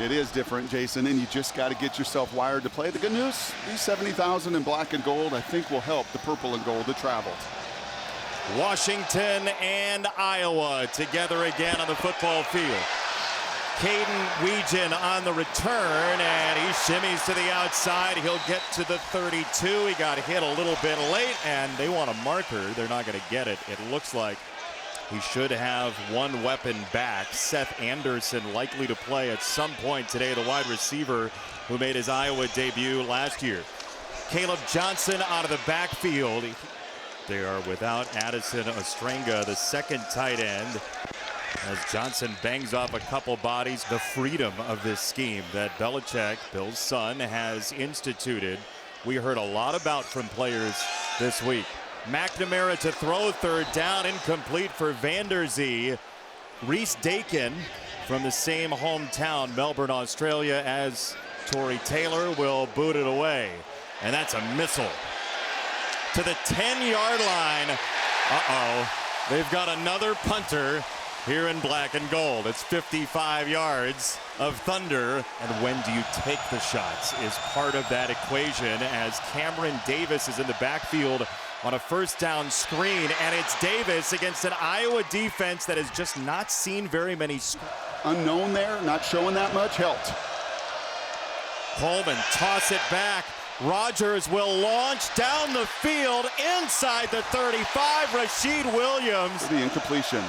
It is different, Jason, and you just got to get yourself wired to play. The good news, these 70,000 in black and gold, I think will help the purple and gold that traveled. Washington and Iowa together again on the football field. Caden Weegan on the return, and he shimmies to the outside. He'll get to the 32. He got hit a little bit late, and they want a marker. They're not going to get it. It looks like he should have one weapon back. Seth Anderson likely to play at some point today, the wide receiver who made his Iowa debut last year. Kaleb Johnson out of the backfield. They are without Addison Ostrenga, the second tight end, as Johnson bangs off a couple bodies. The freedom of this scheme that Belichick, Bill's son, has instituted. We heard a lot about from players this week. McNamara to throw, third down, incomplete for Vanderzee. Reese Dakin from the same hometown, Melbourne, Australia, as Torrey Taylor will boot it away. And that's a missile to the 10-yard line. Uh-oh, they've got another punter here in black and gold. It's 55 yards of thunder. And when do you take the shots is part of that equation, as Cameron Davis is in the backfield on a first down screen, and it's Davis against an Iowa defense that has just not seen very many. Unknown there, not showing that much, helped. Coleman toss it back. Rogers will launch down the field inside the 35. Rashid Williams. The incompletion.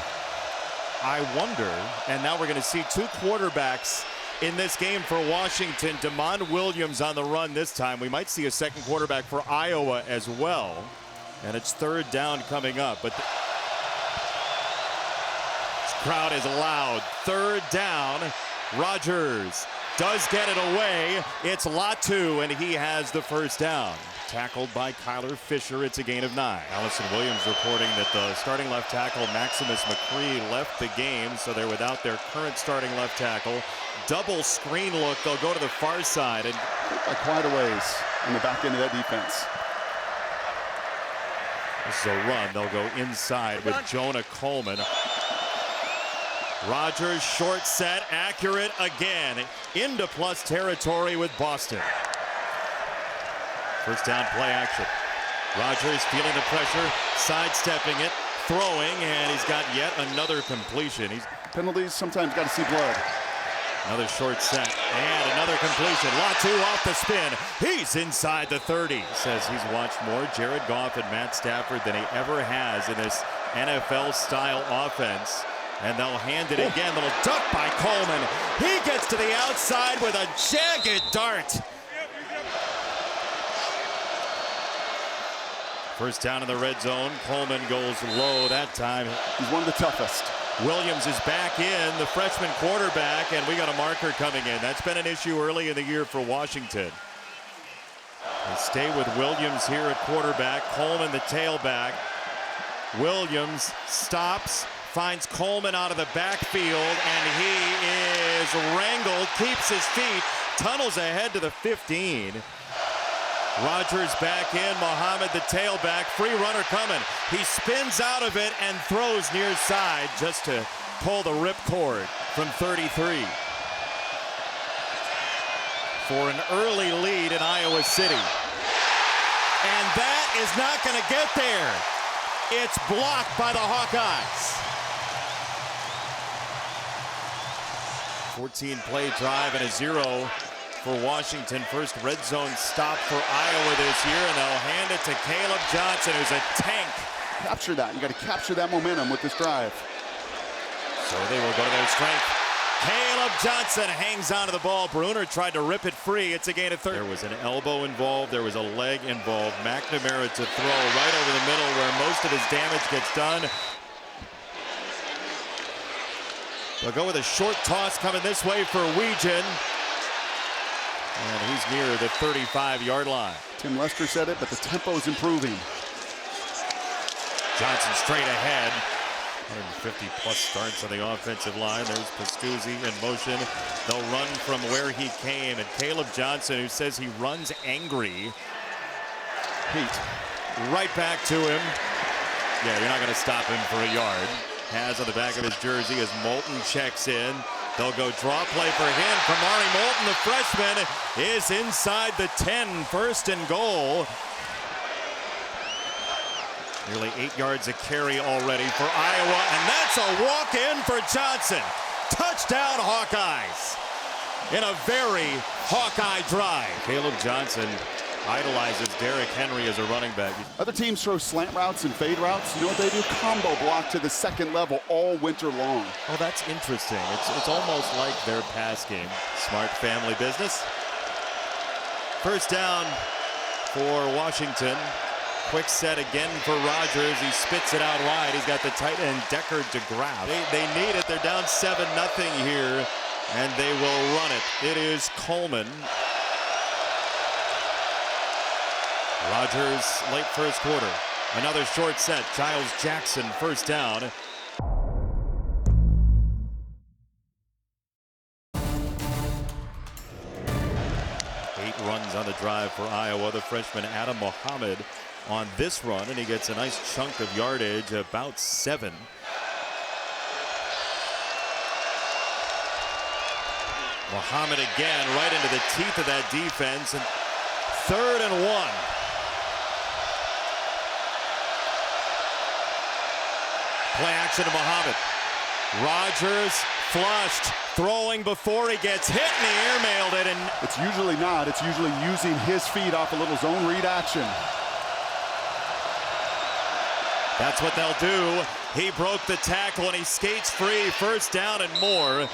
I wonder, and now we're going to see two quarterbacks in this game for Washington. Damon Williams on the run this time. We might see a second quarterback for Iowa as well. And it's third down coming up, but this crowd is loud. Third down. Rogers does get it away. It's Latu, and he has the first down. Tackled by Kyler Fisher. It's a gain of 9. Allison Williams reporting that the starting left tackle, Maximus McCree, left the game, so they're without their current starting left tackle. Double screen look. They'll go to the far side. And by quite a ways on the back end of that defense. This is a run. They'll go inside with Jonah Coleman. Rogers, short set, accurate again. Into plus territory with Boston. First down, play action. Rogers feeling the pressure, sidestepping it, throwing, and he's got yet another completion. Penalties, sometimes got to see blood. Another short set, and another completion. Latu off the spin. He's inside the 30. Says he's watched more Jared Goff and Matt Stafford than he ever has in this NFL-style offense. And they'll hand it again. Little duck by Coleman. He gets to the outside with a jagged dart. First down in the red zone. Coleman goes low that time. He's one of the toughest. Williams is back in, the freshman quarterback, and we got a marker coming in. That's been an issue early in the year for Washington. They stay with Williams here at quarterback. Coleman the tailback. Williams stops, finds Coleman out of the backfield, and he is wrangled, keeps his feet, tunnels ahead to the 15. Rogers back in, Muhammad the tailback, free runner coming. He spins out of it and throws near side just to pull the ripcord from 33. For an early lead in Iowa City. And that is not going to get there. It's blocked by the Hawkeyes. 14-play drive and a 0 for Washington. First red zone stop for Iowa this year, and they'll hand it to Kaleb Johnson, who's a tank. Capture that. You got to capture that momentum with this drive. So they will go to their strength. Kaleb Johnson hangs onto the ball. Bruner tried to rip it free. It's a gain of 30. There was an elbow involved. There was a leg involved. McNamara to throw right over the middle where most of his damage gets done. They'll go with a short toss coming this way for Weegan. And he's near the 35-yard line. Tim Lester said it, but the tempo is improving. Johnson straight ahead. 150-plus starts on the offensive line. There's Pascuzzi in motion. They'll run from where he came. And Kaleb Johnson, who says he runs angry. Heat. Right back to him. Yeah, you're not going to stop him for a yard. Has on the back of his jersey as Moulton checks in. They'll go draw play for him. Kamari Moulton, the freshman, is inside the 10, 1st and goal. Nearly 8 yards a carry already for Iowa, and that's a walk-in for Johnson. Touchdown, Hawkeyes. In a very Hawkeye drive. Kaleb Johnson idolizes Derrick Henry as a running back. Other teams throw slant routes and fade routes. You know what they do? Combo block to the second level all winter long. Oh, that's interesting. It's almost like their pass game. Smart family business. First down for Washington. Quick set again for Rogers. He spits it out wide. He's got the tight end Deckard to grab. They need it. They're down 7-0 here, and they will run it. It is Coleman. Rogers, late first quarter. Another short set. Giles Jackson, first down. 8 runs on the drive for Iowa. The freshman Adam Mohammed on this run, and he gets a nice chunk of yardage, about 7. Mohammed again right into the teeth of that defense, and 3rd and 1. Play action to Mohammed. Rogers flushed, throwing before he gets hit, and he airmailed it. And it's usually not. It's usually using his feet off a little zone read action. That's what they'll do. He broke the tackle and he skates free. First down and more.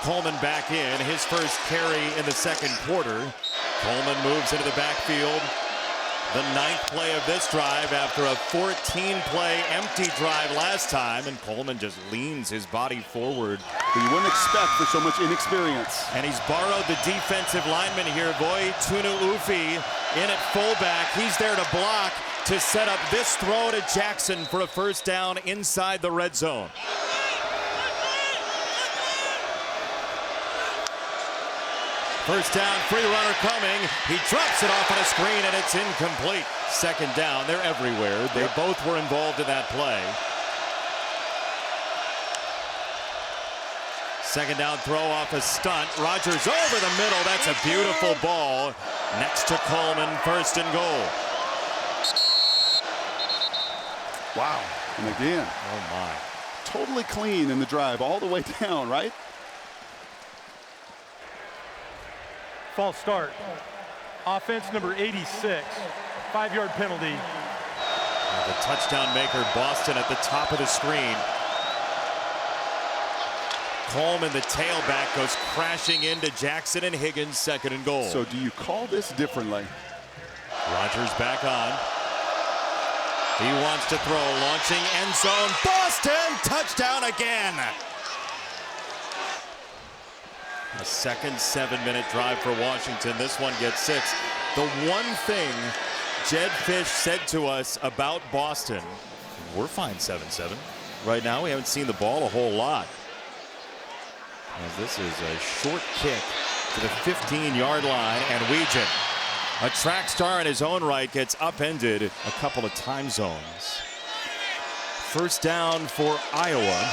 Coleman back in, his first carry in the second quarter. Coleman moves into the backfield. The 9th play of this drive after a 14-play empty drive last time, and Coleman just leans his body forward. But you wouldn't expect for so much inexperience. And he's borrowed the defensive lineman here, Boy Tunu Ufi, in at fullback. He's there to block to set up this throw to Jackson for a first down inside the red zone. First down, free runner coming. He drops it off on a screen, and it's incomplete. Second down, they're everywhere. They both were involved in that play. Second down throw off a stunt. Rogers over the middle. That's a beautiful ball. Next to Coleman, 1st and goal. Wow. And again. Oh, my. Totally clean in the drive all the way down, right? False start. Offense number 86. 5-yard penalty. The touchdown maker, Boston, at the top of the screen. Coleman, the tailback, goes crashing into Jackson and Higgins, 2nd and goal. So do you call this differently? Rogers back on. He wants to throw, launching end zone. Boston, touchdown again. A second 7-minute drive for Washington. This one gets 6. The one thing Jed Fish said to us about Boston, we're fine 7-7. Right now, we haven't seen the ball a whole lot. As this is a short kick to the 15-yard line, and Weegan, a track star in his own right, gets upended a couple of time zones. First down for Iowa.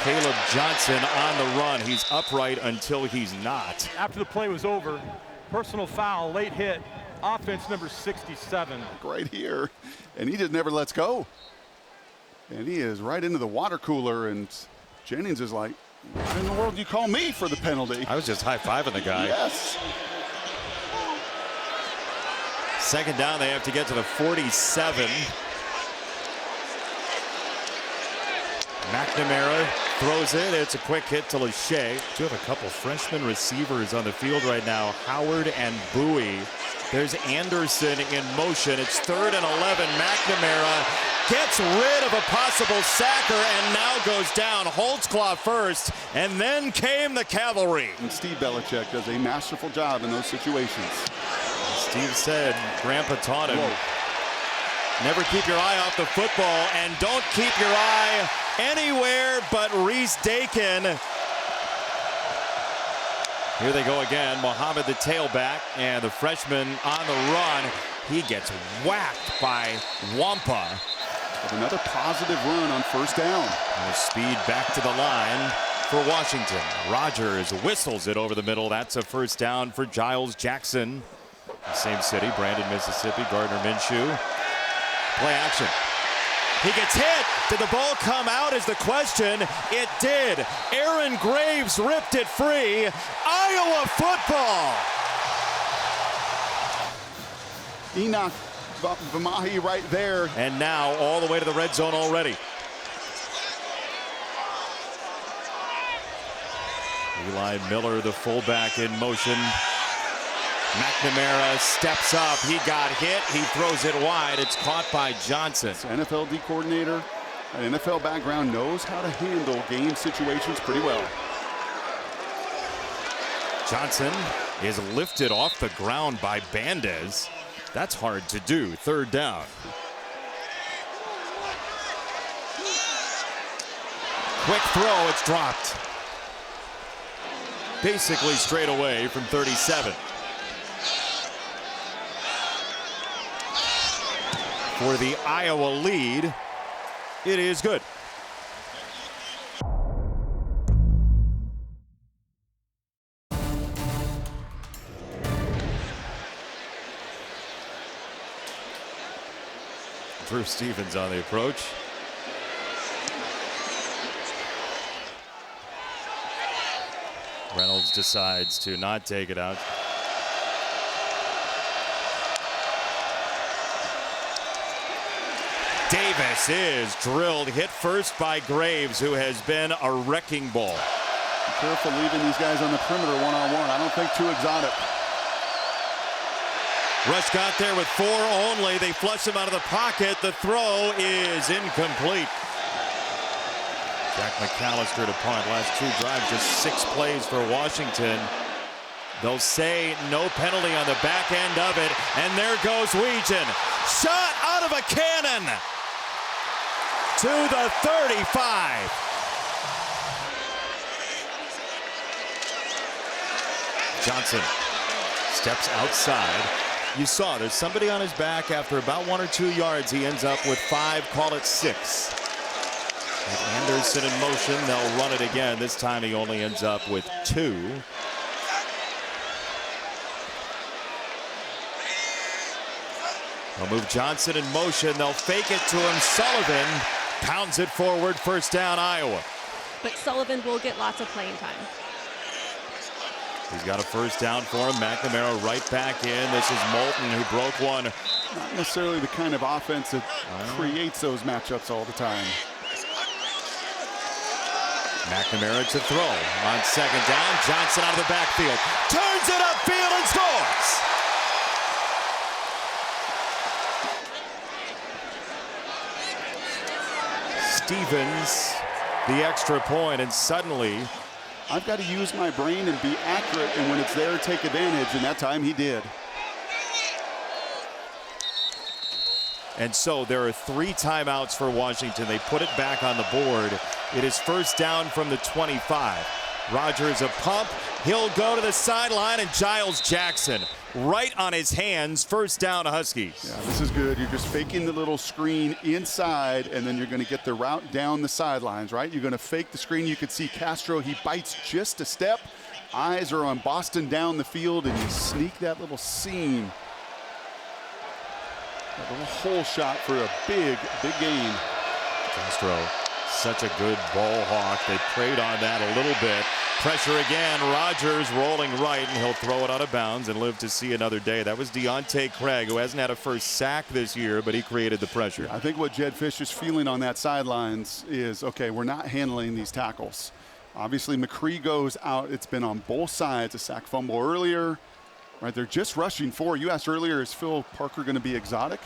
Kaleb Johnson on the run. He's upright until he's not. After the play was over, personal foul, late hit, offense number 67. Right here, and he just never lets go. And he is right into the water cooler, and Jennings is like, what in the world do you call me for the penalty? I was just high-fiving the guy. Yes. Second down, they have to get to the 47. McNamara throws it. It's a quick hit to Lachey. Do have a couple freshman receivers on the field right now, Howard and Bowie. There's Anderson in motion. It's 3rd and 11. McNamara gets rid of a possible sacker and now goes down. Holtzclaw first, and then came the cavalry. And Steve Belichick does a masterful job in those situations. Steve said, Grandpa taught him, never keep your eye off the football, and don't keep your eye anywhere but Reese Dakin. Here they go again. Mohammed, the tailback, and the freshman on the run. He gets whacked by Wampa. With another positive run on first down. Speed back to the line for Washington. Rogers whistles it over the middle. That's a first down for Giles Jackson. Same city, Brandon, Mississippi. Gardner Minshew. Play action. He gets hit. Did the ball come out is the question. It did. Aaron Graves ripped it free. Iowa football. Enoch Vamahi right there. And now all the way to the red zone already. Eli Miller, the fullback, in motion. McNamara steps up. He got hit. He throws it wide. It's caught by Johnson. NFL D coordinator, an NFL background, knows how to handle game situations pretty well. Johnson is lifted off the ground by Bandez. That's hard to do. Third down. Quick throw. It's dropped. Basically straight away from 37. For the Iowa lead, it is good. Drew Stevens on the approach. Reynolds decides to not take it out. Davis is drilled, hit first by Graves, who has been a wrecking ball. Be careful leaving these guys on the perimeter one-on-one. I don't think too exotic. Rush got there with 4 only. They flush him out of the pocket. The throw is incomplete. Jack McAllister to punt. Last 2 drives, just 6 plays for Washington. They'll say no penalty on the back end of it. And there goes Weegan. Shot out of a cannon to the 35. Johnson steps outside. You saw there's somebody on his back. After about 1 or 2 yards, he ends up with 5, call it 6. With Anderson in motion, they'll run it again. This time he only ends up with 2. They'll move Johnson in motion. They'll fake it to him. Sullivan pounds it forward. First down, Iowa. But Sullivan will get lots of playing time. He's got a first down for him. McNamara right back in. This is Moulton, who broke one. Not necessarily the kind of offense that creates those matchups all the time. McNamara to throw on second down. Johnson out of the backfield. Turns it upfield and scores. Stevens, the extra point, and suddenly I've got to use my brain and be accurate, and when it's there, take advantage, and that time he did. And so there are 3 timeouts for Washington. They put it back on the board. It is first down from the 25. Rogers a pump. He'll go to the sideline, and Giles Jackson right on his hands. First down, Huskies. Yeah, this is good. You're just faking the little screen inside, and then you're going to get the route down the sidelines, right? You're going to fake the screen. You could see Castro. He bites just a step. Eyes are on Boston down the field, and you sneak that little seam. A little hole shot for a big, big gain. Castro, such a good ball hawk. They preyed on that a little bit. Pressure again. Rogers rolling right, and he'll throw it out of bounds and live to see another day. That was Deontay Craig, who hasn't had a first sack this year, but he created the pressure. I think what Jed Fish is feeling on that sidelines is, okay, we're not handling these tackles. Obviously, McCree goes out. It's been on both sides. A sack fumble earlier. Right, they're just rushing 4. You asked earlier, is Phil Parker going to be exotic?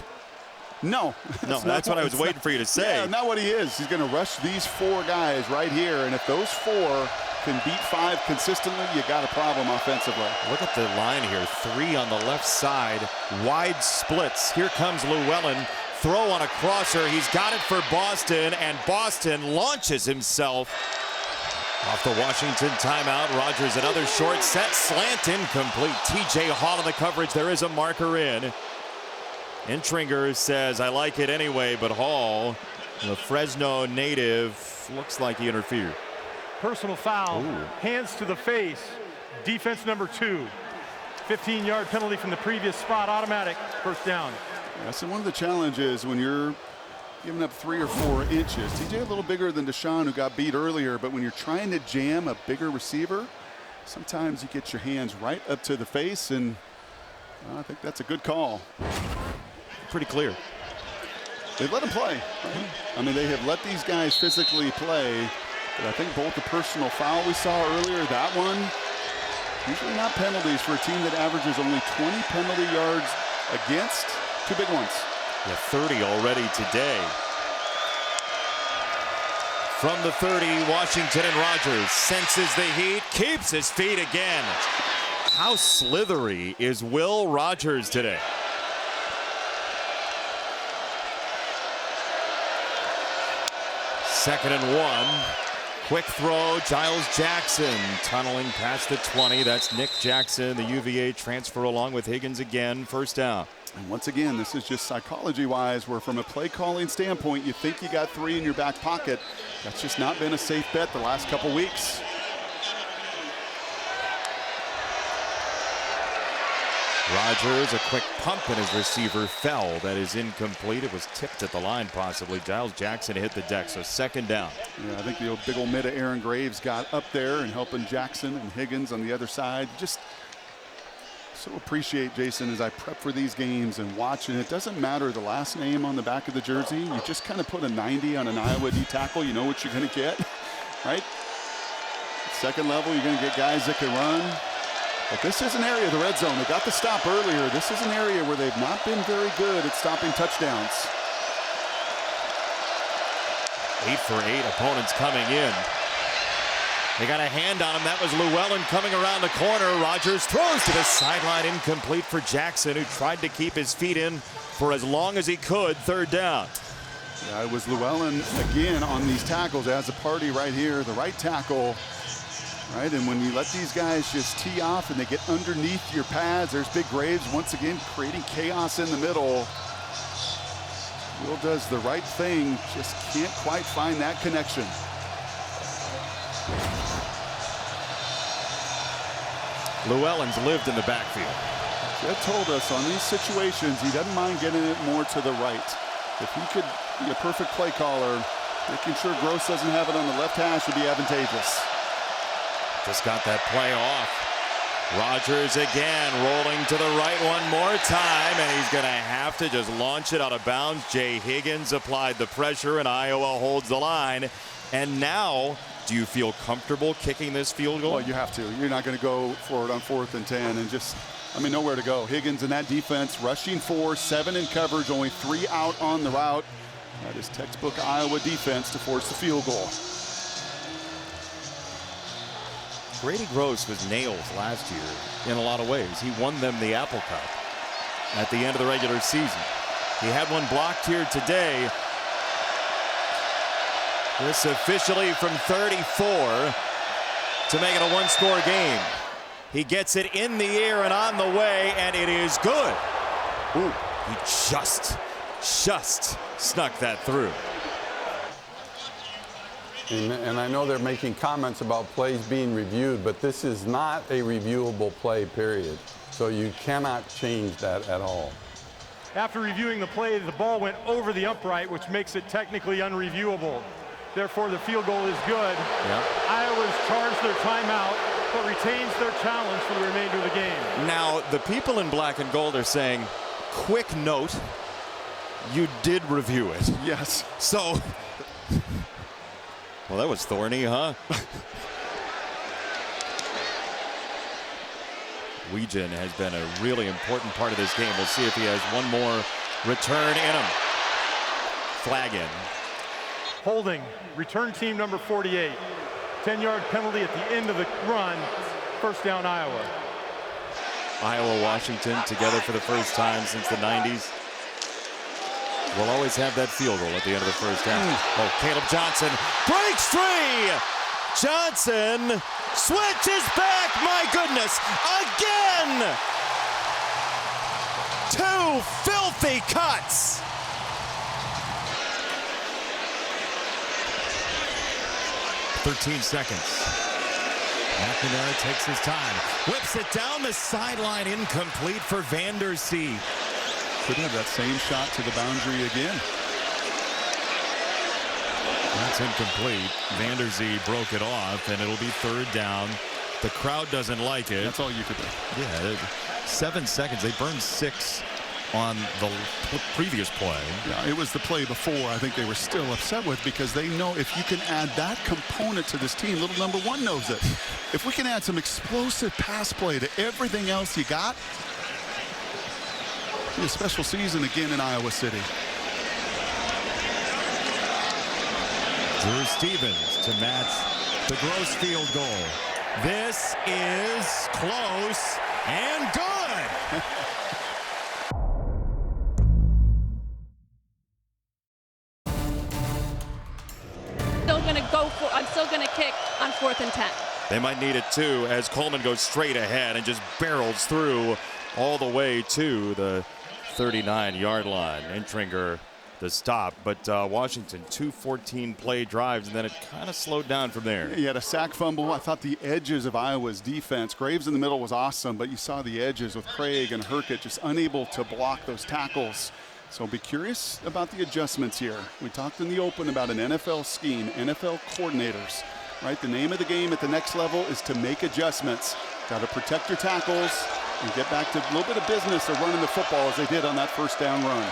No. That's what I was waiting for you to say. Yeah, not what he is. He's going to rush these 4 guys right here, and if those 4 can beat 5 consistently, you got a problem offensively. Look at the line here. 3 on the left side. Wide splits. Here comes Llewellyn. Throw on a crosser. He's got it for Boston, and Boston launches himself off the Washington timeout. Rogers another short set. Slant incomplete. TJ Hall in the coverage. There is a marker in. Intringer says, I like it anyway, but Hall, the Fresno native, looks like he interfered. Personal foul. Ooh. Hands to the face. Defense number 2. 15-yard penalty from the previous spot. Automatic first down. Yeah, so one of the challenges when you're giving up 3 or 4 inches, TJ a little bigger than Deshaun, who got beat earlier, but when you're trying to jam a bigger receiver, sometimes you get your hands right up to the face, and I think that's a good call. Pretty clear. They've let him play. I mean, they have let these guys physically play, but I think both the personal foul we saw earlier, that one, usually not penalties for a team that averages only 20 penalty yards against. 2 big ones. Yeah, 30 already today. From the 30, Washington and Rogers senses the heat, keeps his feet again. How slithery is Will Rogers today? Second and 1. Quick throw, Giles Jackson tunneling past the 20. That's Nick Jackson, the UVA transfer, along with Higgins again. First down. And once again, this is just psychology-wise, where from a play-calling standpoint, you think you got 3 in your back pocket. That's just not been a safe bet the last couple weeks. Rogers, a quick pump, and his receiver fell. That is incomplete. It was tipped at the line, possibly. Giles Jackson hit the deck, so second down. Yeah, I think the big old mid of Aaron Graves got up there and helping Jackson and Higgins on the other side. Just so appreciate, Jason, as I prep for these games and watch, and it doesn't matter the last name on the back of the jersey. You just kind of put a 90 on an Iowa D tackle. You know what you're going to get, right? Second level, you're going to get guys that can run. But this is an area, the red zone, they got the stop earlier. This is an area where they've not been very good at stopping touchdowns. 8 for 8 opponents coming in. They got a hand on him. That was Llewellyn coming around the corner. Rogers throws to the sideline, incomplete for Jackson, who tried to keep his feet in for as long as he could. Third down. Yeah, it was Llewellyn again on these tackles as a party right here, the right tackle. Right, and when you let these guys just tee off and they get underneath your pads, there's Big Graves once again creating chaos in the middle. Will does the right thing, just can't quite find that connection. Llewellyn's lived in the backfield. Jed told us on these situations he doesn't mind getting it more to the right. If he could be a perfect play caller, making sure Gross doesn't have it on the left hash would be advantageous. Just got that play off. Rogers again rolling to the right one more time, and he's going to have to just launch it out of bounds. Jay Higgins applied the pressure, and Iowa holds the line. And now, do you feel comfortable kicking this field goal? Well, you have to. You're not going to go for it on 4th and 10 and just, I mean, nowhere to go. Higgins in that defense, rushing 4, 7 in coverage, only 3 out on the route. That is textbook Iowa defense to force the field goal. Grady Gross was nails last year in a lot of ways. He won them the Apple Cup at the end of the regular season. He had one blocked here today. This officially from 34 to make it a 1-score game. He gets it in the air and on the way, and it is good. Ooh, he just snuck that through. And I know they're making comments about plays being reviewed, but this is not a reviewable play, period. So you cannot change that at all. After reviewing the play, the ball went over the upright, which makes it technically unreviewable. Therefore, the field goal is good. Yeah. Iowa's charged their timeout, but retains their challenge for the remainder of the game. Now, the people in black and gold are saying, quick note, you did review it. Yes. So, well, that was thorny, huh? Weegan has been a really important part of this game. We'll see if he has one more return in him. Flag in. Holding, return team number 48. 10-yard penalty at the end of the run. First down, Iowa. Iowa, Washington together for the first time since the 90s. We'll always have that field goal at the end of the first half. Oh, Kaleb Johnson breaks free. Johnson switches back. My goodness, again. 2 filthy cuts. "13 seconds. McNamara takes his time, whips it down the sideline, incomplete for Vanderzee. Could have that same shot to the boundary again. That's incomplete. Vanderzee broke it off, and it'll be 3rd down. The crowd doesn't like it. That's all you could do. Yeah, 7 seconds. They burned 6 on the previous play. Yeah, it was the play before I think they were still upset with, because they know if you can add that component to this team, little number 1 knows it. If we can add some explosive pass play to everything else you got, it'll be a special season again in Iowa City. Drew Stevens to match the Gross field goal. This is close and good. I'm still going to kick on 4th and 10. They might need it too, as Coleman goes straight ahead and just barrels through all the way to the 39-yard line. Intringer the stop, but Washington 2 14-play drives, and then it kind of slowed down from there. He had a sack fumble. I thought the edges of Iowa's defense, Graves in the middle was awesome, but you saw the edges with Craig and Herkett just unable to block those tackles. So be curious about the adjustments here. We talked in the open about an NFL scheme, NFL coordinators, right? The name of the game at the next level is to make adjustments. Got to protect your tackles and get back to a little bit of business of running the football as they did on that 1st down run.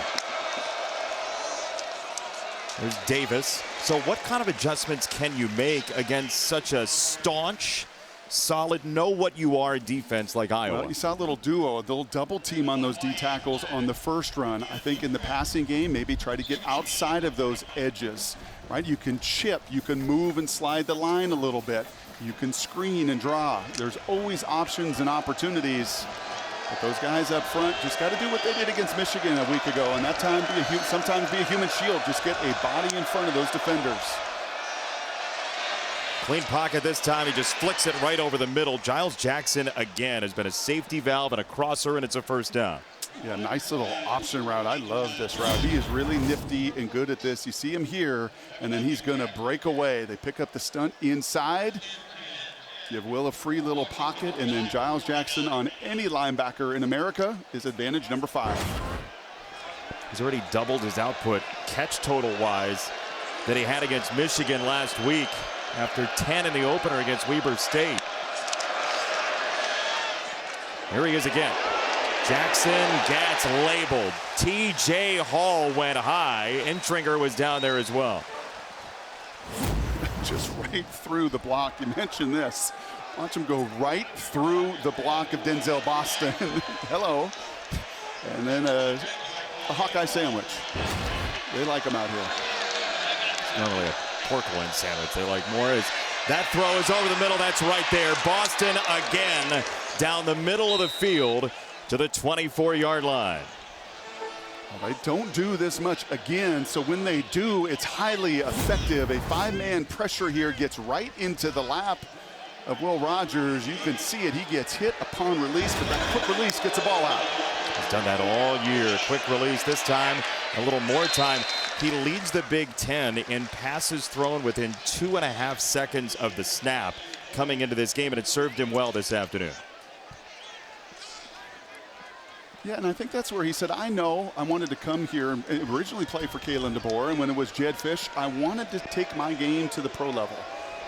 There's Davis. So what kind of adjustments can you make against such a staunch, solid, know what you are defense like Iowa? Well, you saw a little duo, a little double team on those D tackles on the 1st run. I think in the passing game, maybe try to get outside of those edges, right? You can chip, you can move and slide the line a little bit. You can screen and draw. There's always options and opportunities. But those guys up front just got to do what they did against Michigan a week ago, and that time sometimes be a human shield. Just get a body in front of those defenders. Clean pocket this time. He just flicks it right over the middle. Giles Jackson again has been a safety valve and a crosser, and it's a 1st down. Yeah, nice little option route. I love this route. He is really nifty and good at this. You see him here, and then he's going to break away. They pick up the stunt inside. Give Will a free little pocket, and then Giles Jackson on any linebacker in America is advantage number 5. He's already doubled his output catch total-wise that he had against Michigan last week after 10 in the opener against Weber State. Here he is again. Jackson gets labeled. T.J. Hall went high. Intringer was down there as well. Just right through the block. You mentioned this. Watch him go right through the block of Denzel Boston. Hello. And then a Hawkeye sandwich. They like him out here. It's not only a pork loin sandwich. They like more. That throw is over the middle. That's right there. Boston again down the middle of the field to the 24-yard line. Well, they don't do this much again, so when they do, it's highly effective. A 5-man pressure here gets right into the lap of Will Rogers. You can see it. He gets hit upon release, but that quick release gets the ball out. He's done that all year. Quick release this time, a little more time. He leads the Big Ten in passes thrown within 2.5 seconds of the snap coming into this game, and it served him well this afternoon. Yeah, and I think that's where he said, I know I wanted to come here and originally play for Kalen DeBoer, and when it was Jed Fish, I wanted to take my game to the pro level.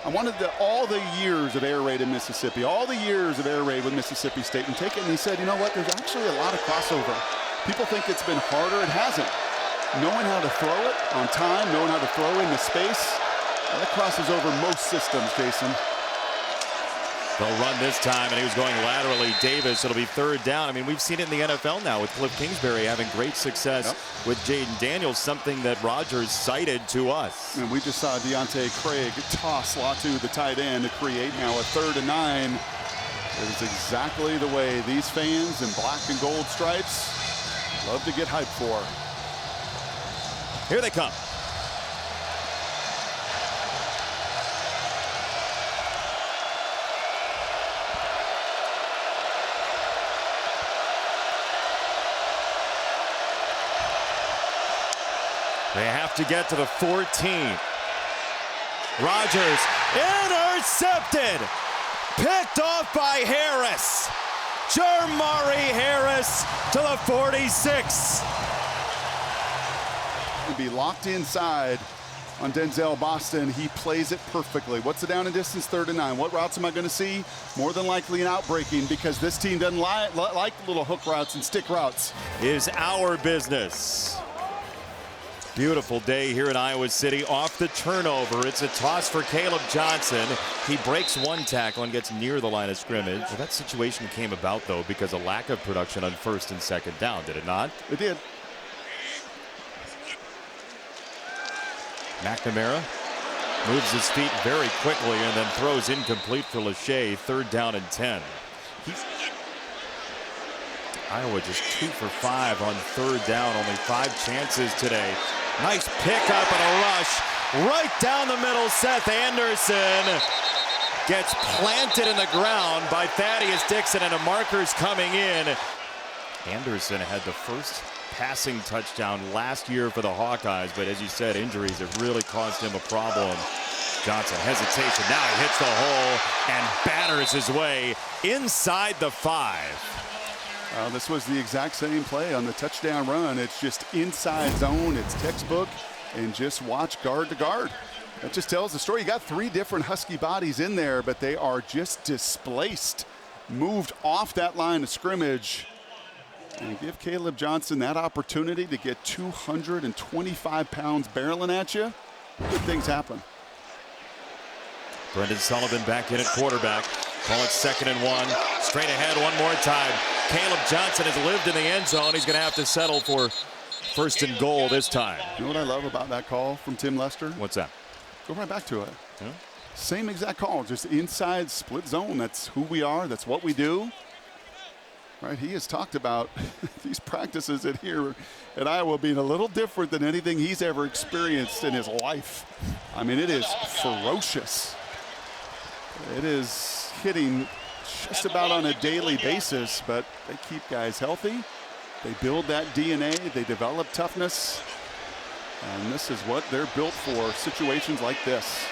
I wanted all the years of air raid in Mississippi, all the years of air raid with Mississippi State, and take it. And he said, you know what, there's actually a lot of crossover. People think it's been harder. It hasn't. Knowing how to throw it on time, knowing how to throw in the space, that crosses over most systems, Jason. They'll run this time, and he was going laterally. Davis, it'll be 3rd down. I mean, we've seen it in the NFL now with Cliff Kingsbury having great success with Jaden Daniels, something that Rogers cited to us. And we just saw Deontay Craig toss Latu, the tight end, to create now a 3rd and 9. It is exactly the way these fans in black and gold stripes love to get hyped for. Here they come. They have to get to the 14. Rogers intercepted. Picked off by Harris. Jermari Harris to the 46. Be locked inside on Denzel Boston. He plays it perfectly. What's the down and distance? 3rd and 9. What routes am I going to see? More than likely an outbreaking, because this team doesn't like little hook routes and stick routes. Is our business. Beautiful day here in Iowa City. Off the turnover, it's a toss for Kaleb Johnson. He breaks one tackle and gets near the line of scrimmage. Well, that situation came about, though, because of lack of production on 1st and 2nd down, did it not? It did. McNamara moves his feet very quickly and then throws incomplete for Lachey. 3rd down and 10. Iowa just 2 for 5 on 3rd down. Only 5 chances today. Nice pickup and a rush right down the middle. Seth Anderson gets planted in the ground by Thaddeus Dixon, and a marker's coming in. Anderson had the first passing touchdown last year for the Hawkeyes, but as you said, injuries have really caused him a problem. Johnson, hesitation. Now he hits the hole and batters his way inside the 5. This was the exact same play on the touchdown run. It's just inside zone. It's textbook, and just watch guard to guard. That just tells the story. You got 3 different Husky bodies in there, but they are just displaced, moved off that line of scrimmage. And give Kaleb Johnson that opportunity to get 225 pounds barreling at you. Good things happen. Brendan Sullivan back in at quarterback. Call it 2nd and 1. Straight ahead one more time. Kaleb Johnson has lived in the end zone. He's going to have to settle for 1st and goal this time. You know what I love about that call from Tim Lester? What's that? Go right back to it. Yeah. Same exact call, just inside split zone. That's who we are. That's what we do. Right, he has talked about these practices here at Iowa being a little different than anything he's ever experienced in his life. I mean, it is ferocious. It is hitting just about on a daily basis, but they keep guys healthy. They build that DNA. They develop toughness. And this is what they're built for, situations like this.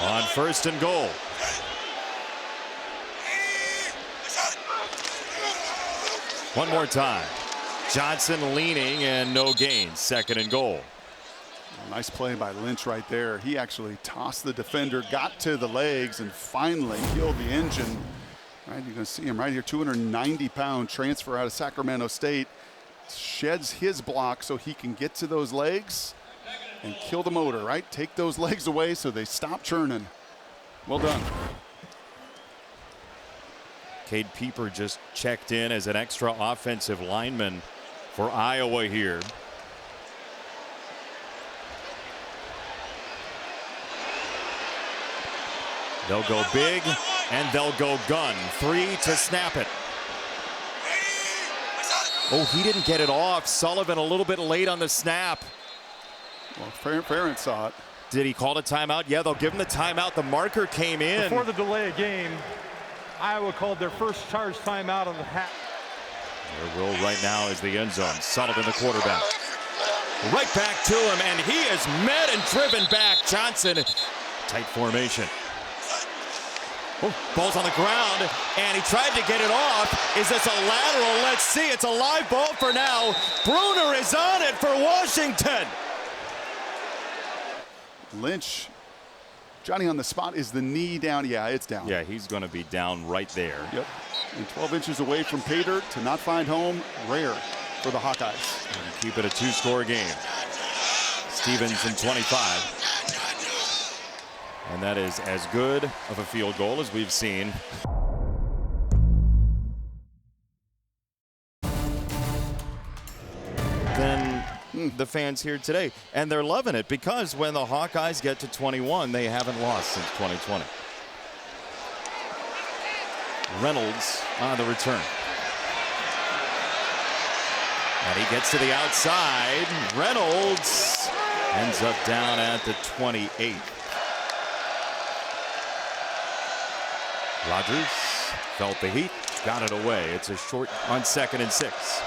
On 1st and goal. One more time. Johnson leaning and no gain. 2nd and goal. Nice play by Lynch right there. He actually tossed the defender, got to the legs, and finally killed the engine. Right, you're going to see him right here, 290-pound transfer out of Sacramento State. Sheds his block so he can get to those legs and kill the motor, right? Take those legs away so they stop churning. Well done. Cade Pieper just checked in as an extra offensive lineman for Iowa here. They'll go big and they'll go gun. 3 to snap it. Oh, he didn't get it off. Sullivan a little bit late on the snap. Well, Ferentz saw it. Did he call a timeout? Yeah, they'll give him the timeout. The marker came in. Before the delay of game, Iowa called their first charge timeout on the hat. Their will right now is the end zone. Sullivan, the quarterback. Right back to him, and he is met and driven back. Johnson, tight formation. Oh, ball's on the ground, and he tried to get it off. Is this a lateral? Let's see. It's a live ball for now. Bruner is on it for Washington. Lynch, Johnny on the spot. Is the knee down? Yeah, it's down. Yeah, he's going to be down right there. Yep. And 12 inches away from pay dirt to not find home, rare for the Hawkeyes. And keep it a 2-score game. Stevens in 25. And that is as good of a field goal as we've seen. Than the fans here today. And they're loving it because when the Hawkeyes get to 21, they haven't lost since 2020. Reynolds on the return. And he gets to the outside. Reynolds ends up down at the 28. Rogers felt the heat, got it away. It's a short on 2nd and 6.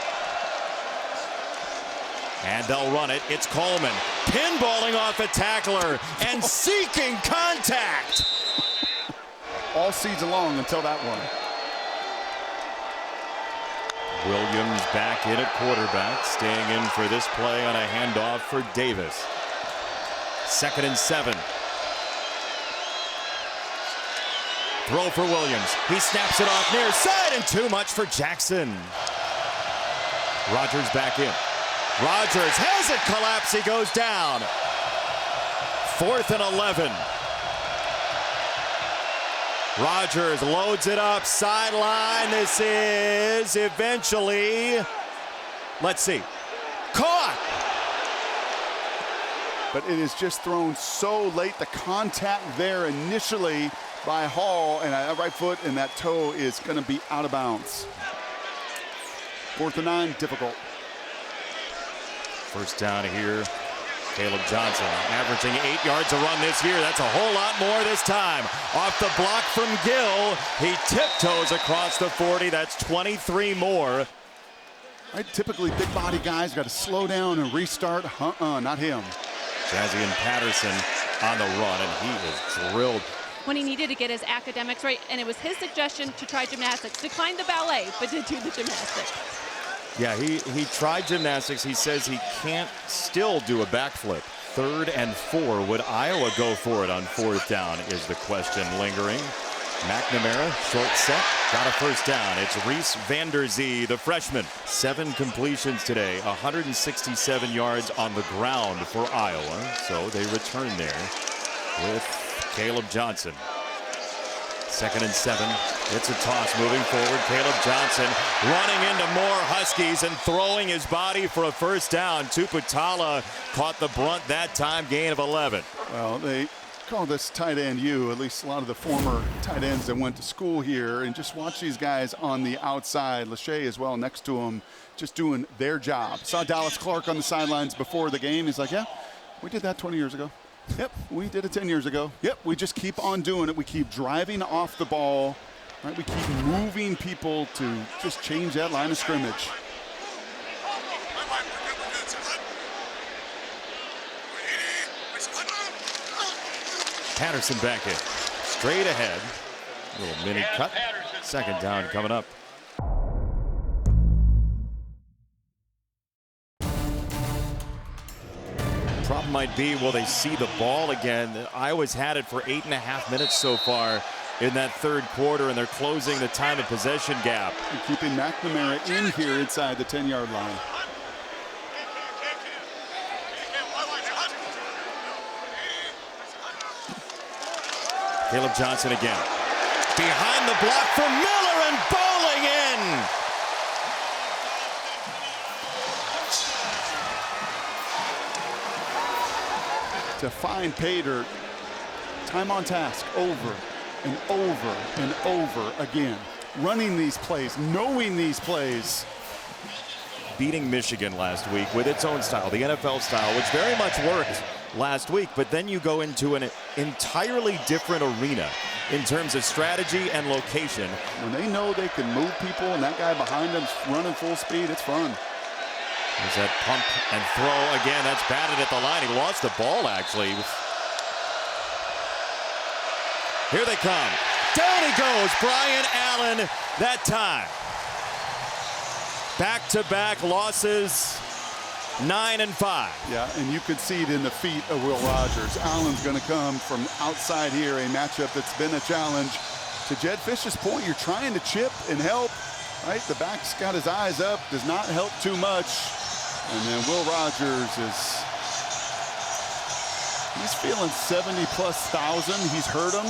And they'll run it. It's Coleman pinballing off a tackler and seeking contact. All season long until that one. Williams back in at quarterback, staying in for this play on a handoff for Davis. 2nd and 7. Throw for Williams. He snaps it off near side and too much for Jackson. Rogers back in. Rogers has it collapse. He goes down. 4th and 11. Rogers loads it up sideline. This is eventually, let's see, caught. But it is just thrown so late. The contact there initially by Hall, and that right foot and that toe is going to be out of bounds. 4th and 9, difficult. First down here, Kaleb Johnson averaging 8 yards a run this year. That's a whole lot more this time. Off the block from Gill, he tiptoes across the 40. That's 23 more. Right, typically big body guys got to slow down and restart. Not him. Jazzy and Patterson on the run, and he is drilled. When he needed to get his academics right, and it was his suggestion to try gymnastics. Declined the ballet, but did do the gymnastics. Yeah, he tried gymnastics. He says he can't still do a backflip. 3rd and 4. Would Iowa go for it on 4th down is the question lingering. McNamara, short set, got a first down. It's Reese Vanderzee, the freshman. 7 completions today, 167 yards on the ground for Iowa. So they return there with Kaleb Johnson. 2nd and 7. It's a toss moving forward. Kaleb Johnson running into more Huskies and throwing his body for a first down. Tuputala caught the brunt that time, gain of 11. Well, they call this tight end U, at least a lot of the former tight ends that went to school here, and just watch these guys on the outside. Lachey as well next to him, just doing their job. Saw Dallas Clark on the sidelines before the game. He's like, yeah, we did that 20 years ago. Yep, we did it 10 years ago. Yep, we just keep on doing it. We keep driving off the ball. Right, we keep moving people to just change that line of scrimmage. Patterson back in. Straight ahead. Little mini cut. 2nd down coming up. Problem might be, will they see the ball again? Iowa's had it for 8.5 minutes so far in that 3rd quarter, and they're closing the time of possession gap. And keeping McNamara in here inside the 10-yard line. Kaleb Johnson again. Behind the block for Miller and bowling in. To find pay dirt, time on task, over and over and over again. Running these plays, knowing these plays. Beating Michigan last week with its own style, the NFL style, which very much worked last week, but then you go into an entirely different arena in terms of strategy and location. When they know they can move people and that guy behind them's running full speed, it's fun. There's that pump and throw again. That's batted at the line. He lost the ball, actually. Here they come. Down he goes. Brian Allen that time. Back-to-back losses, 9 and 5. Yeah, and you could see it in the feet of Will Rogers. Allen's going to come from outside here, a matchup that's been a challenge. To Jed Fish's point, you're trying to chip and help, right? The back's got his eyes up, does not help too much. And then Will Rogers he's feeling 70,000+. He's hurt him,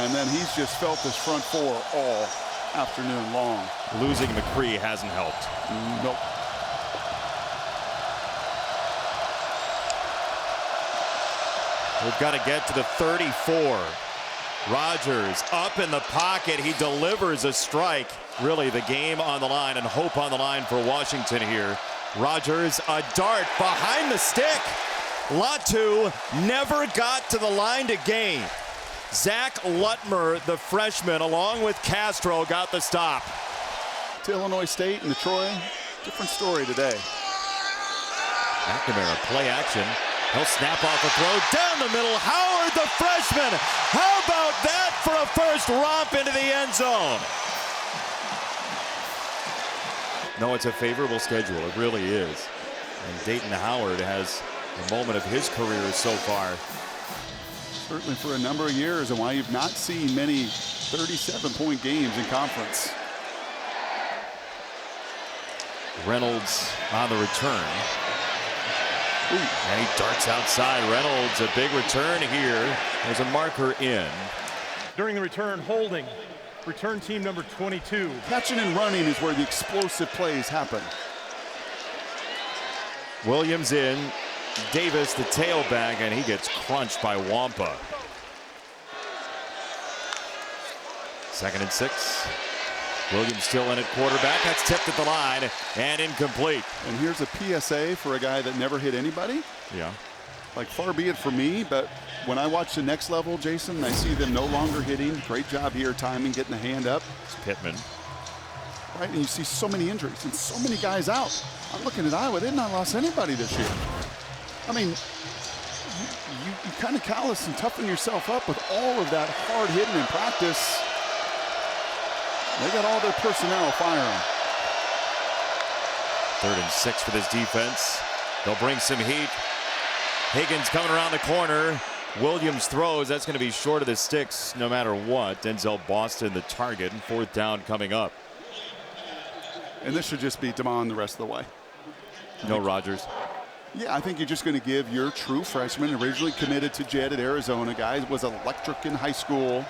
and then he's just felt his front four all afternoon long. Losing McCree hasn't helped. Nope. We've got to get to the 34. Rogers up in the pocket. He delivers a strike. Really the game on the line and hope on the line for Washington here. Rogers, a dart behind the stick. Latu never got to the line to gain. Zach Lutmer, the freshman, along with Castro, got the stop. To Illinois State and to Troy, different story today. McNamara, play action. He'll snap off a throw down the middle. Howard, the freshman. How about that for a first romp into the end zone? No, it's a favorable schedule. It really is. And Dayton Howard has the moment of his career so far. Certainly for a number of years, and why you've not seen many 37-point games in conference. Reynolds on the return. Ooh. And he darts outside. Reynolds, a big return here. There's a marker in. During the return, holding. Return team number 22. Catching and running is where the explosive plays happen. Williams in. Davis, the tailback, and he gets crunched by Wampa. 2nd and 6. Williams still in at quarterback. That's tipped at the line and incomplete. And here's a PSA for a guy that never hit anybody. Yeah. Like, far be it for me, but when I watch the next level, Jason, I see them no longer hitting. Great job here, timing, getting the hand up. It's Pittman. Right, and you see so many injuries and so many guys out. I'm looking at Iowa. They've not lost anybody this year. I mean, you kind of callous and toughen yourself up with all of that hard hitting in practice. They got all their personnel firing. 3rd and 6 for this defense. They'll bring some heat. Higgins coming around the corner. Williams throws. That's going to be short of the sticks no matter what. Denzel Boston the target, and 4th down coming up. And this should just be Damon the rest of the way. No Rogers. Yeah, I think you're just going to give your true freshman, originally committed to Jed at Arizona, guy was electric in high school.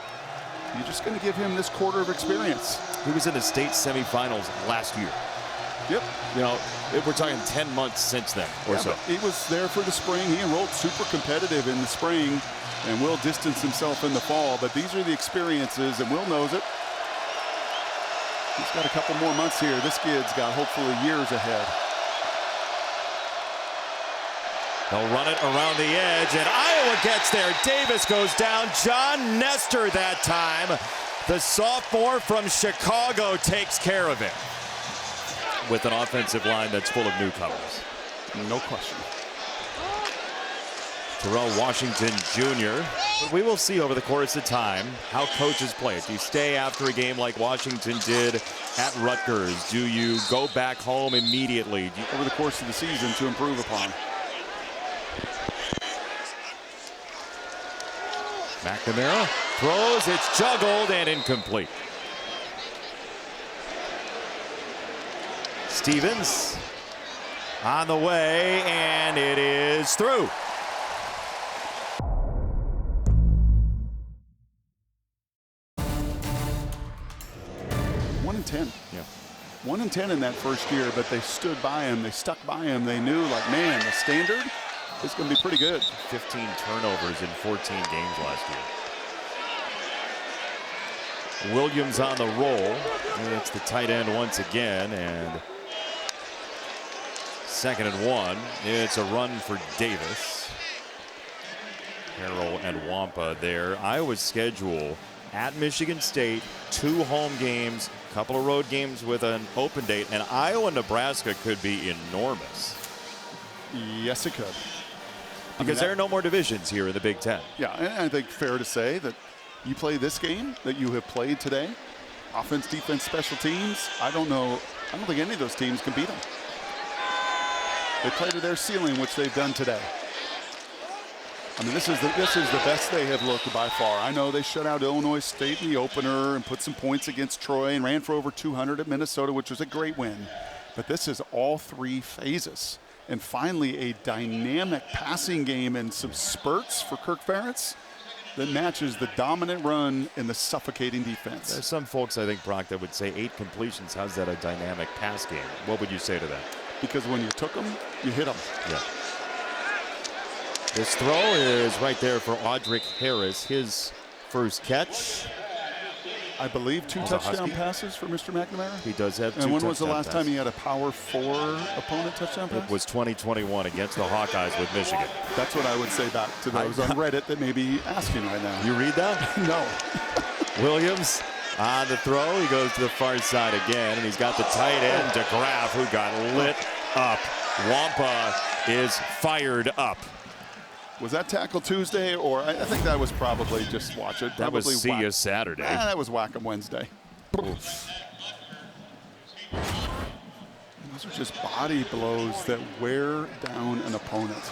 You're just going to give him this quarter of experience. He was in the state semifinals last year. Yep. You know, we're talking 10 months since then or so. He was there for the spring. He enrolled super competitive in the spring, and Will distanced himself in the fall. But these are the experiences, and Will knows it. He's got a couple more months here. This kid's got hopefully years ahead. They'll run it around the edge, and Iowa gets there. Davis goes down. John Nestor that time. The sophomore from Chicago takes care of it with an offensive line that's full of newcomers. No question. Terrell Washington Jr. But we will see over the course of time how coaches play it. Do you stay after a game like Washington did at Rutgers? Do you go back home immediately? Over the course of the season to improve upon. McNamara throws, it's juggled and incomplete. Stevens on the way, and it is through. One and 10. Yeah. 1 and 10 in that first year, but they stood by him. They stuck by him. They knew, like, man, the standard is going to be pretty good. 15 turnovers in 14 games last year. Williams on the roll. It's the tight end once again, and 2nd and 1. It's a run for Davis. Harrell and Wampa there. Iowa's schedule at Michigan State, 2 home games, a couple of road games with an open date, and Iowa-Nebraska could be enormous. Yes, it could. Because there are no more divisions here in the Big Ten. Yeah, and I think fair to say that you play this game that you have played today, offense, defense, special teams, I don't think any of those teams can beat them. They play to their ceiling, which they've done today. I mean, this is the best they have looked by far. I know they shut out Illinois State in the opener and put some points against Troy and ran for over 200 at Minnesota, which was a great win. But this is all 3 phases. And finally, a dynamic passing game and some spurts for Kirk Ferentz that matches the dominant run and the suffocating defense. There's some folks, I think, Brock, that would say 8 completions. How's that a dynamic pass game? What would you say to that? Because when you took them, you hit them. Yeah. This throw is right there for Audric Harris, his first catch. I believe 2 touchdown passes for Mr. McNamara. He does have 2 touchdown passes. And when was the last time he had a Power 4 opponent touchdown pass? It was 2021 against the Hawkeyes with Michigan. That's what I would say back to those on Reddit that may be asking right now. You read that? No. Williams on the throw. He goes to the far side again, and he's got the tight end, DeGraff, who got lit up. Wampa is fired up. Was that Tackle Tuesday, or I think that was probably just watch it. That was Probably See Ya Saturday. That was Whack 'em Wednesday. Oof. Those are just body blows that wear down an opponent.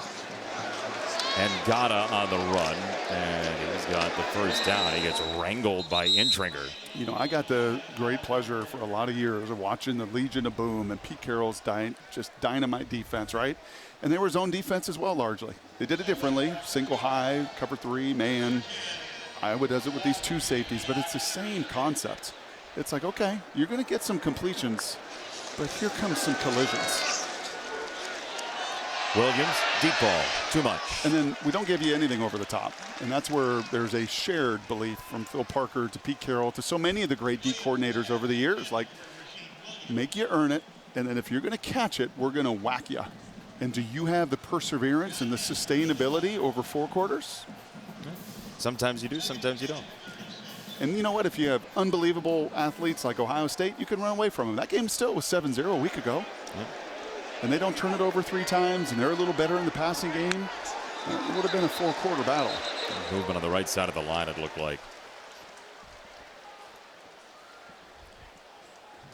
And Gata on the run, and he's got the first down. He gets wrangled by Intringer. You know, I got the great pleasure for a lot of years of watching the Legion of Boom and Pete Carroll's just dynamite defense, right? And they were zone defense as well, largely. They did it differently, single high, cover 3, man. Iowa does it with these 2 safeties, but it's the same concept. It's like, okay, you're going to get some completions, but here comes some collisions. Williams, deep ball, too much. And then we don't give you anything over the top. And that's where there's a shared belief from Phil Parker to Pete Carroll to so many of the great D coordinators over the years. Like, make you earn it, and then if you're going to catch it, we're going to whack you. And do you have the perseverance and the sustainability over 4 quarters? Sometimes you do, sometimes you don't. And you know what? If you have unbelievable athletes like Ohio State, you can run away from them. That game still was 7-0 a week ago. Yep. And they don't turn it over 3 times, and they're a little better in the passing game. It would have been a 4-quarter battle. Movement on the right side of the line, it looked like.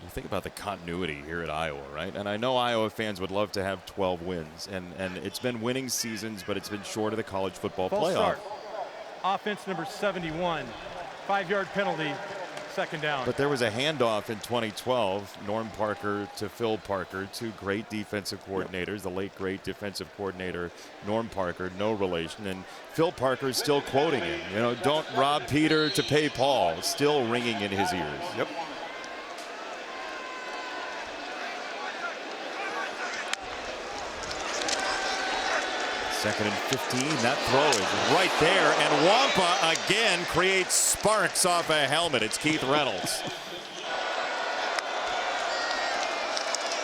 You think about the continuity here at Iowa, right? And I know Iowa fans would love to have 12 wins, and it's been winning seasons, but it's been short of the college football False playoff. start. Offense number 71, 5-yard penalty, second down. But there was a handoff in 2012, Norm Parker to Phil Parker, 2 great defensive coordinators, the late great defensive coordinator Norm Parker, no relation, and Phil Parker's still quoting him. You know, don't rob Peter to pay Paul, still ringing in his ears. Yep. Second and 15, that throw is right there, and Wampa again creates sparks off a helmet. It's Keith Reynolds.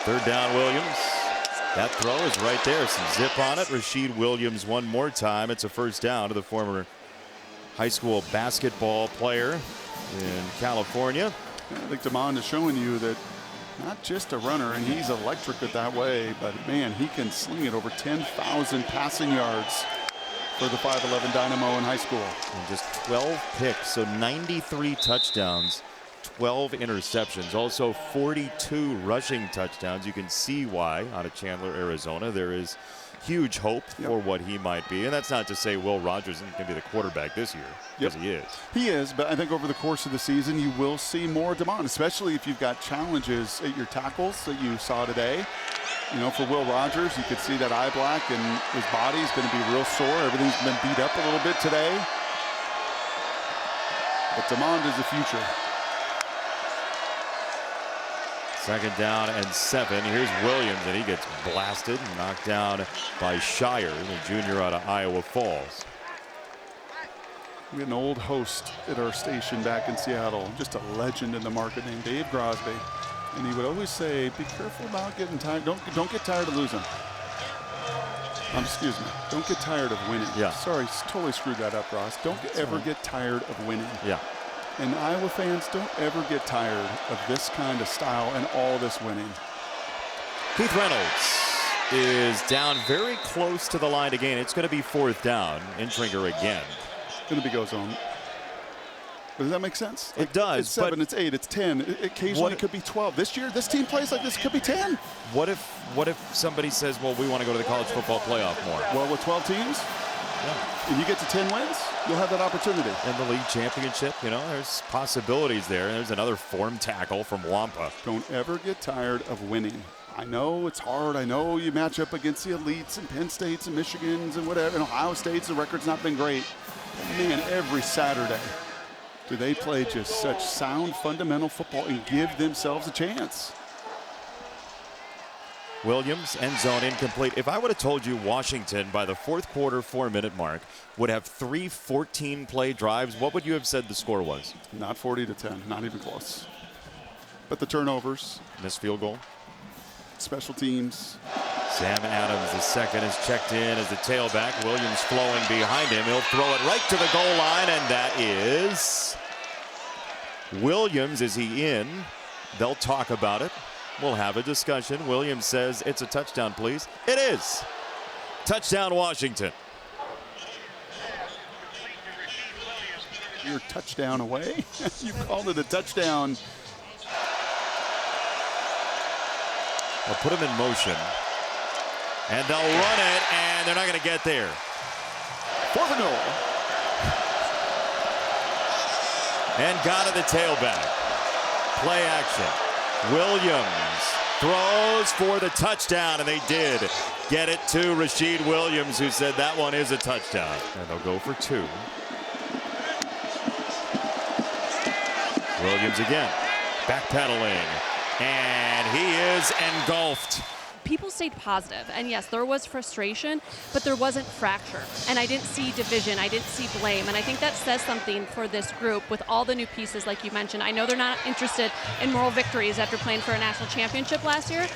Third down, Williams. That throw is right there, some zip on it. Rasheed Williams one more time. It's a first down to the former high school basketball player in California. I think Damon is showing you that not just a runner, and he's electric it that way, but man, he can sling it over 10,000 passing yards for the 5'11 Dynamo in high school. And just 12 picks, so 93 touchdowns, 12 interceptions, also 42 rushing touchdowns. You can see why out of Chandler, Arizona. There is huge hope for what he might be. And that's not to say Will Rogers isn't going to be the quarterback this year, because he is. He is, but I think over the course of the season, you will see more Damon, especially if you've got challenges at your tackles that you saw today. You know, for Will Rogers, you could see that eye black, and his body's going to be real sore. Everything's been beat up a little bit today. But Damon is the future. Second down and 7. Here's Williams, and he gets blasted and knocked down by Shire, the junior out of Iowa Falls. We had an old host at our station back in Seattle, just a legend in the market named Dave Grosby. And he would always say, be careful about getting tired. Don't get tired of losing. Excuse me. Don't get tired of winning. Yeah. Sorry, totally screwed that up, Ross. Don't ever get tired of winning. Yeah. And Iowa fans, don't ever get tired of this kind of style and all this winning. Keith Reynolds is down very close to the line to gain. It's going to be 4th down. Intringer again. It's going to be go zone. Does that make sense? It does. It's 7, it's 8, it's 10. Occasionally it could be 12. This year, this team plays like this, it could be 10. What if somebody says, well, we want to go to the college football playoff more? Well, with 12 teams, and you get to 10 wins, you'll have that opportunity. In the league championship, you know, there's possibilities there. There's another form tackle from Wampa. Don't ever get tired of winning. I know it's hard. I know you match up against the elites and Penn States and Michigans and whatever. And Ohio State's, the record's not been great. But man, every Saturday, do they play just such sound, fundamental football and give themselves a chance. Williams, end zone incomplete. If I would have told you Washington by the 4th quarter, 4-minute mark would have 3 14-play drives, what would you have said the score was? Not 40-10, not even close. But the turnovers. Missed field goal. Special teams. Sam Adams, the second, is checked in as the tailback. Williams flowing behind him. He'll throw it right to the goal line, and that is Williams. Is he in? They'll talk about it. We'll have a discussion. Williams says it's a touchdown, please. It is. Touchdown, Washington. You're touchdown away. You called it a touchdown. They'll put him in motion. And they'll run it, and they're not going to get there. 4th and goal. And got to the tailback. Play action. Williams throws for the touchdown, and they did get it to Rashid Williams, who said that one is a touchdown. And they'll go for 2. Williams again, backpedaling, and he is engulfed. People stayed positive, and yes, there was frustration, but there wasn't fracture. And I didn't see division, I didn't see blame, and I think that says something for this group with all the new pieces like you mentioned. I know they're not interested in moral victories after playing for a national championship last year.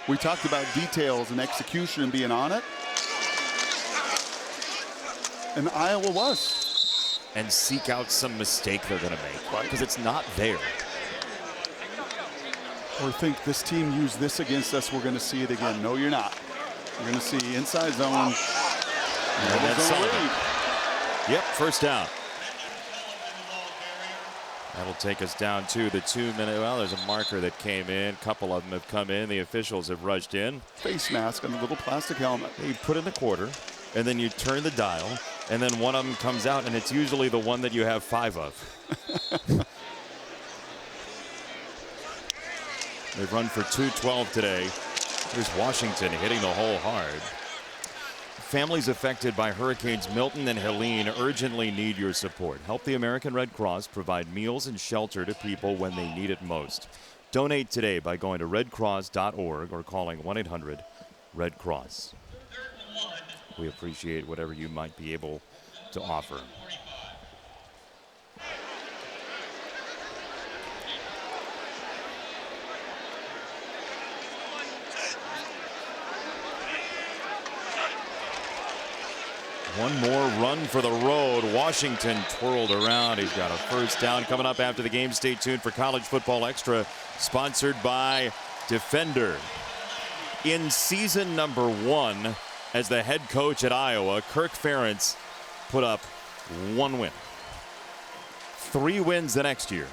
We talked about details and execution and being on it. And Iowa was. And seek out some mistake they're going to make, because it's not there. Or think this team used this against us, we're going to see it again. No, you're not. You're going to see inside zone. And that's Sullivan. Yep, first down. That'll take us down to the 2-minute. Well, there's a marker that came in. A couple of them have come in. The officials have rushed in. Face mask and a little plastic helmet. You put in the quarter, and then you turn the dial, and then one of them comes out, and it's usually the one that you have 5 of. They've run for 212 today. Here's Washington hitting the hole hard. Families affected by Hurricanes Milton and Helene urgently need your support. Help the American Red Cross provide meals and shelter to people when they need it most. Donate today by going to redcross.org or calling 1-800-RED-CROSS. We appreciate whatever you might be able to offer. One more run for the road. Washington twirled around. He's got a first down coming up after the game. Stay tuned for College Football Extra, sponsored by Defender. In season number 1 as the head coach at Iowa, Kirk Ferentz put up 1 win. 3 wins the next year.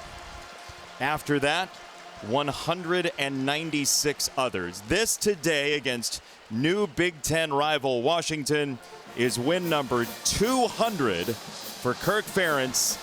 After that, 196 others. This today against new Big Ten rival Washington is win number 200 for Kirk Ferentz